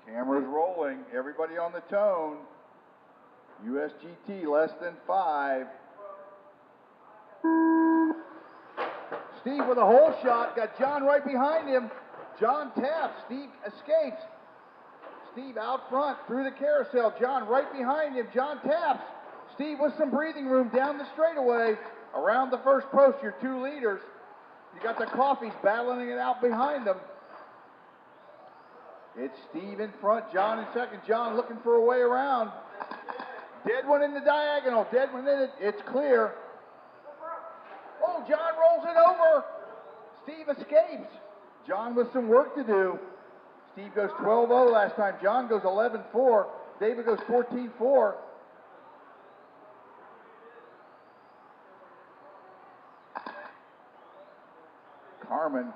Camera's rolling. Everybody on the tone. USGT less than 5. Steve with a hole shot. Got John right behind him. John taps. Steve escapes. Steve out front through the carousel. John right behind him. John taps. Steve with some breathing room down the straightaway. Around the first post, your 2 leaders. You got the Coffees battling it out behind them. It's Steve in front, John in second. John looking for a way around. Dead one in the diagonal. Dead one in it. It's clear. Oh, John rolls it over. Steve escapes. John with some work to do. Steve goes 12-0 last time. John goes 11-4. David goes 14-4. Carmen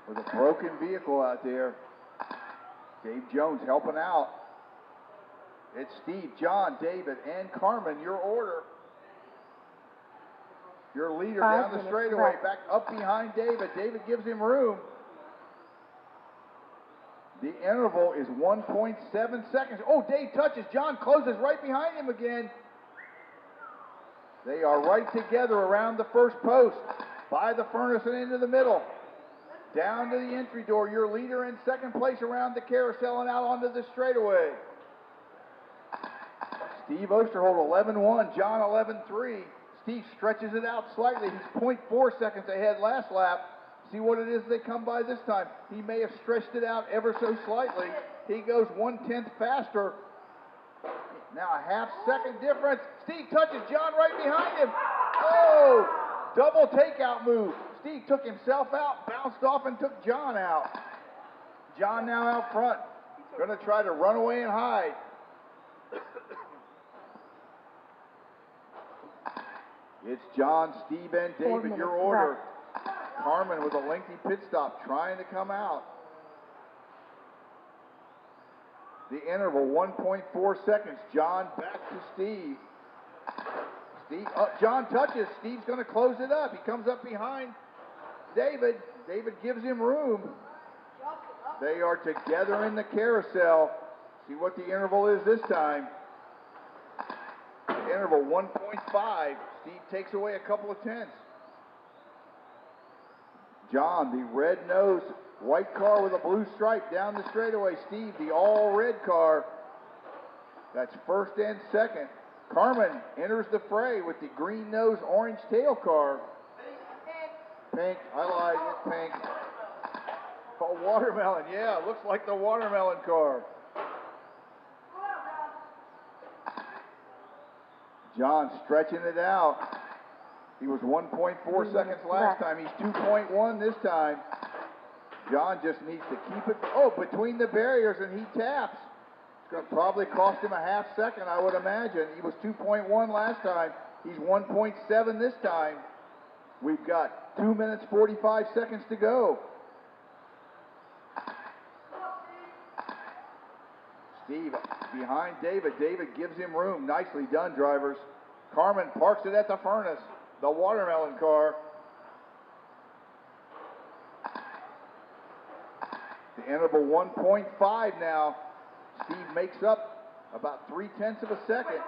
with a broken vehicle out there. Dave Jones helping out. It's Steve, John, David, and Carmen, your order. Your leader down the straightaway, back up behind David. David gives him room. The interval is 1.7 seconds. Oh, Dave touches. John closes right behind him again. They are right together around the first post, by the furnace and into the middle. Down to the entry door, your leader in second place around the carousel and out onto the straightaway. Steve Osterholt 11-1, John 11-3. Steve stretches it out slightly. He's 0.4 seconds ahead last lap. See what it is they come by this time. He may have stretched it out ever so slightly. He goes 1/10 faster. Now a half-second difference. Steve touches John right behind him. Oh, double takeout move. Steve took himself out, bounced off, and took John out. John now out front. Going to try to run away and hide. It's John, Steve, and David, your order. Carmen with a lengthy pit stop trying to come out. The interval, 1.4 seconds. John back to Steve. John touches. Steve's going to close it up. He comes up behind David. David gives him room. They are together in the carousel. See what the interval is this time. The interval, 1.5. Steve takes away a couple of tenths. John, the red-nosed white car with a blue stripe down the straightaway. Steve, the all-red car. That's first and second. Carmen enters the fray with the green-nosed orange tail car. Pink, I lied, it's pink. Oh, watermelon, yeah, looks like the watermelon car. John stretching it out. He was 1.4 seconds last time. He's 2.1 this time. John just needs to keep it, between the barriers, and he taps. It's going to probably cost him a half second, I would imagine. He was 2.1 last time. He's 1.7 this time. We've got 2 minutes, 45 seconds to go. Steve behind David. David gives him room. Nicely done, drivers. Carmen parks it at the furnace. The watermelon car. The interval 1.5 now. Steve makes up about 0.3 of a second.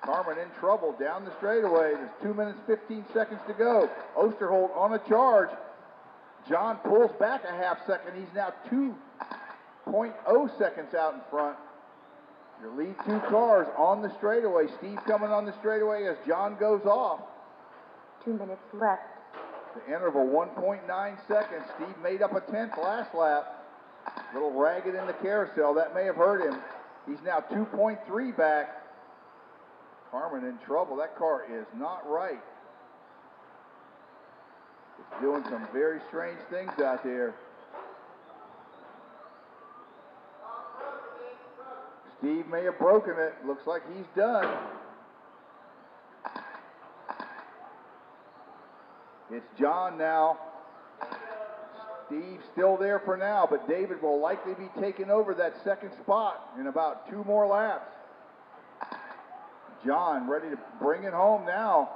Carmen in trouble down the straightaway. There's 2 minutes, 15 seconds to go. Osterholt on a charge. John pulls back a half second. He's now 2.0 seconds out in front. Your lead 2 cars on the straightaway. Steve coming on the straightaway as John goes off. 2 minutes left. The interval 1.9 seconds. Steve made up a 10th last lap. A little ragged in the carousel. That may have hurt him. He's now 2.3 back. Carmen in trouble. That car is not right. It's doing some very strange things out there. Steve may have broken it. Looks like he's done. It's John now. Steve's still there for now, but David will likely be taking over that second spot in about 2 more laps. John ready to bring it home now.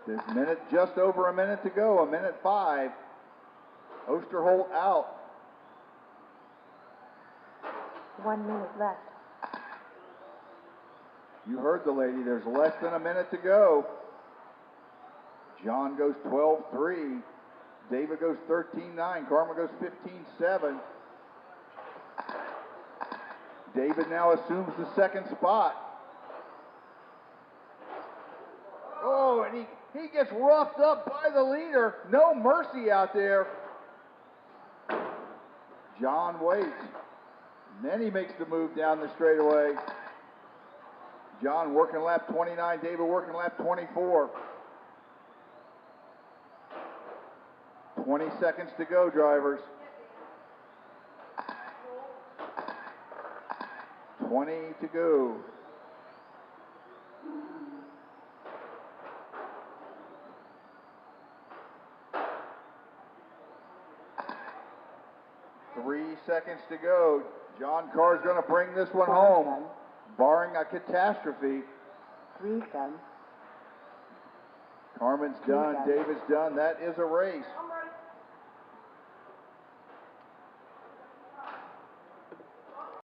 There's just over a minute to go, 1:05. Osterholt out. 1 minute left. You heard the lady, there's less than a minute to go. John goes 12-3. David goes 13-9. Karma goes 15-7. David now assumes the second spot. Oh, and he gets roughed up by the leader. No mercy out there. John waits. And then he makes the move down the straightaway. John working lap 29, David working lap 24. 20 seconds to go, drivers. 20 to go. Three seconds to go. John Carr's going to bring this one home, barring a catastrophe. 3's done. Carmen's done. David's done. That is a race.